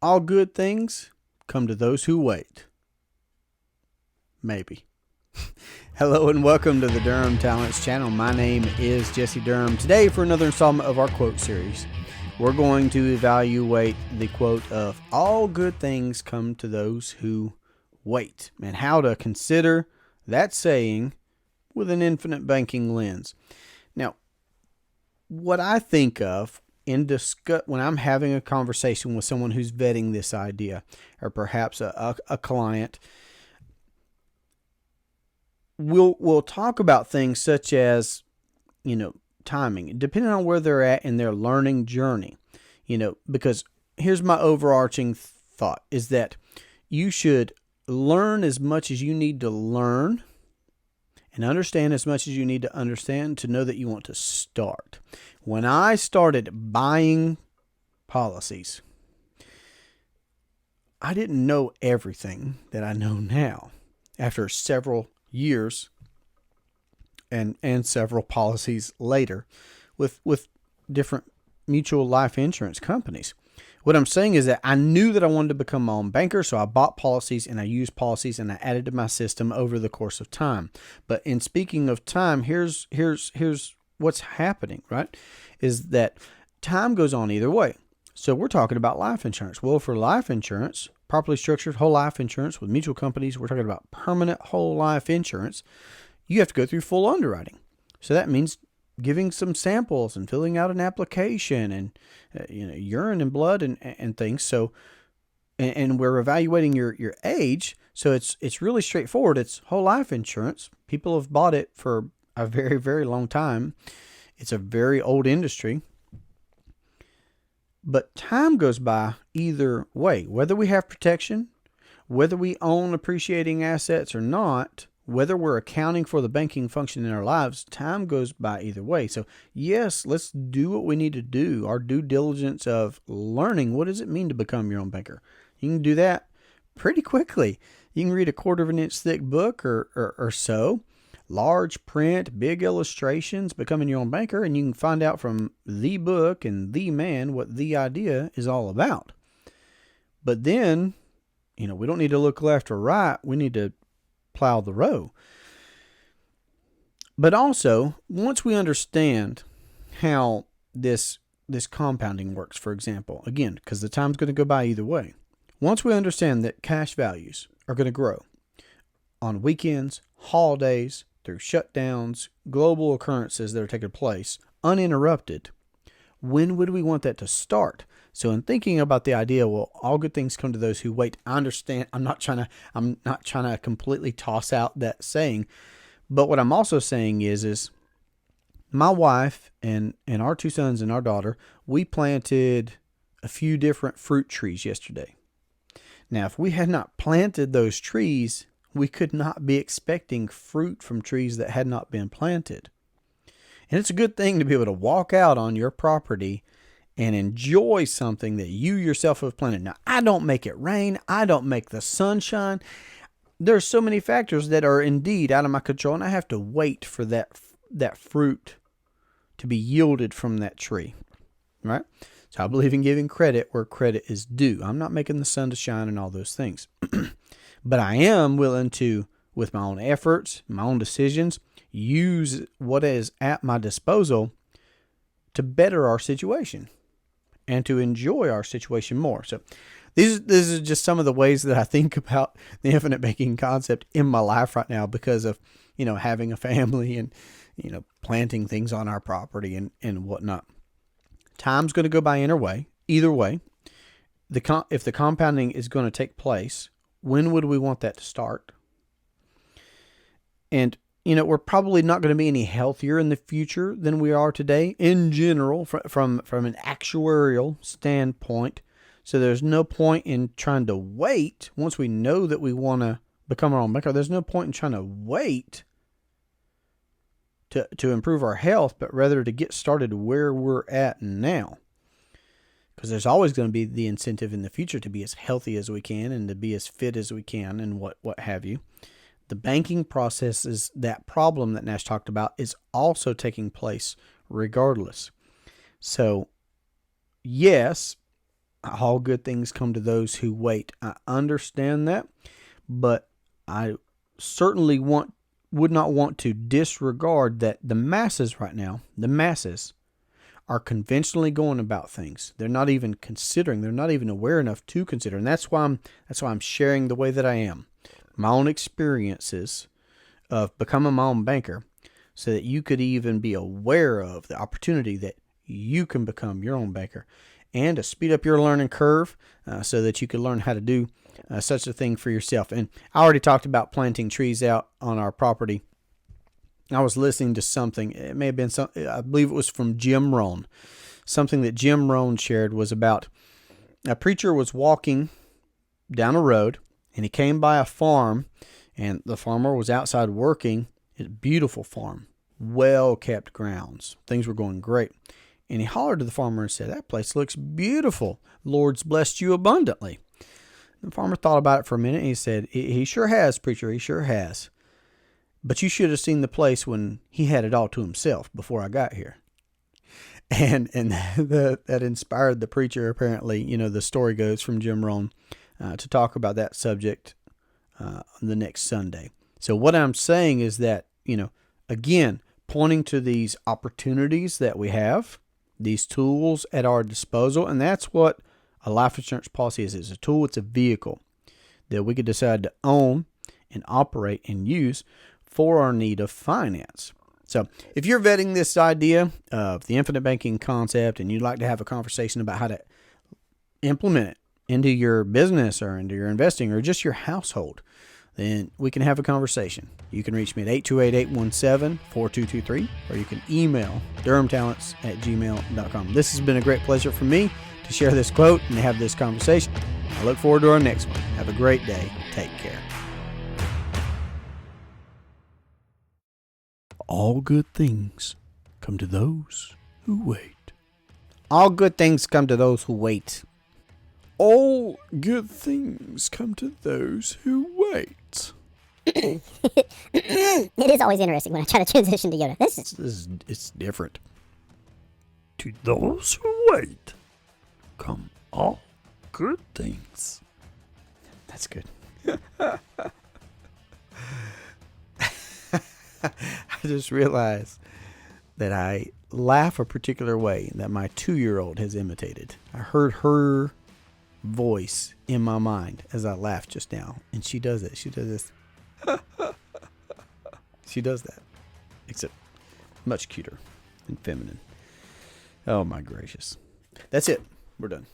all good things come to those who wait. Maybe. Hello and welcome to the Durham Talents channel. My name is Jesse Durham. Today, for another installment of our quote series, we're going to evaluate the quote of all good things come to those who wait, and how to consider that saying with an infinite banking lens. Now, what I think of when I'm having a conversation with someone who's vetting this idea, or perhaps a client, we'll talk about things such as, timing, depending on where they're at in their learning journey. Because here's my overarching thought is that you should learn as much as you need to learn and understand as much as you need to understand to know that you want to start. When I started buying policies, I didn't know everything that I know now after several years and several policies later with different mutual life insurance companies. What I'm saying is that I knew that I wanted to become my own banker, so I bought policies and I used policies and I added to my system over the course of time. But in speaking of time, here's what's happening, right? Is that time goes on either way. So we're talking about life insurance. Well, for life insurance, properly structured whole life insurance with mutual companies, we're talking about permanent whole life insurance. You have to go through full underwriting. So that means giving some samples and filling out an application and urine and blood and things. So and we're evaluating your age. So it's really straightforward. It's whole life insurance. People have bought it for a very, very long time. It's a very old industry. But time goes by either way. Whether we have protection, whether we own appreciating assets or not, whether we're accounting for the banking function in our lives, time goes by either way. So yes, let's do what we need to do, our due diligence of learning what does it mean to become your own banker. You can do that pretty quickly. You can read a 1/4 of an inch thick book or so, large print, big illustrations, becoming your own banker, and you can find out from the book and the man what the idea is all about. But then, we don't need to look left or right. We need to plow the row. But also, once we understand how this compounding works, for example, again, because the time's going to go by either way. Once we understand that cash values are going to grow on weekends, holidays, through shutdowns, global occurrences that are taking place, uninterrupted, when would we want that to start? So in thinking about the idea, well, all good things come to those who wait. I understand. I'm not trying to completely toss out that saying, but what I'm also saying is my wife and our 2 sons and our daughter, we planted a few different fruit trees yesterday. Now, if we had not planted those trees, we could not be expecting fruit from trees that had not been planted. And it's a good thing to be able to walk out on your property and enjoy something that you yourself have planted. Now, I don't make it rain. I don't make the sunshine. There are so many factors that are indeed out of my control, and I have to wait for that fruit to be yielded from that tree, right? So I believe in giving credit where credit is due. I'm not making the sun to shine and all those things. But I am willing to, with my own efforts, my own decisions, use what is at my disposal to better our situation and to enjoy our situation more. So this is just some of the ways that I think about the infinite banking concept in my life right now because of, having a family and, planting things on our property and whatnot. Time's going to go by either way. If the compounding is going to take place, when would we want that to start? And we're probably not going to be any healthier in the future than we are today in general from an actuarial standpoint. So there's no point in trying to wait. Once we know that we want to become our own banker, there's no point in trying to wait to improve our health, but rather to get started where we're at now. Because there's always going to be the incentive in the future to be as healthy as we can and to be as fit as we can and what have you. The banking process is that problem that Nash talked about is also taking place regardless. So, yes, All good things come to those who wait. I understand that, but I certainly would not want to disregard that the masses right now, the masses, are conventionally going about things. They're not even considering. They're not even aware enough to consider, and that's why I'm sharing the way that I am, my own experiences of becoming my own banker, so that you could even be aware of the opportunity that you can become your own banker, and to speed up your learning curve, so that you can learn how to do such a thing for yourself. And I already talked about planting trees out on our property. I was listening to something. It may have been I believe it was from Jim Rohn. Something that Jim Rohn shared was about a preacher was walking down a road, and he came by a farm, and the farmer was outside working. It's a beautiful farm, well-kept grounds. Things were going great. And he hollered to the farmer and said, "That place looks beautiful. Lord's blessed you abundantly." The farmer thought about it for a minute, and he said, "He sure has, preacher, he sure has. But you should have seen the place when he had it all to himself before I got here." And that inspired the preacher, apparently, the story goes, from Jim Rohn, to talk about that subject the next Sunday. So what I'm saying is that, again, pointing to these opportunities that we have, these tools at our disposal, and that's what a life insurance policy is. It's a tool, it's a vehicle that we could decide to own and operate and use for our need of finance. So if you're vetting this idea of the infinite banking concept and you'd like to have a conversation about how to implement it into your business or into your investing or just your household, then we can have a conversation. You can reach me at 828-817-4223, or you can email durhamtalents@gmail.com. This has been a great pleasure for me to share this quote and to have this conversation. I look forward to our next one. Have a great day. Take care. All good things come to those who wait. All good things come to those who wait. All good things come to those who wait. It is always interesting when I try to transition to Yoda. It's different. To those who wait come all good things. That's good. I just realized that I laugh a particular way that my 2-year-old has imitated. I heard her voice in my mind as I laughed just now, and she does it. She does this. She does that, except much cuter and feminine. Oh my gracious. That's it. We're done.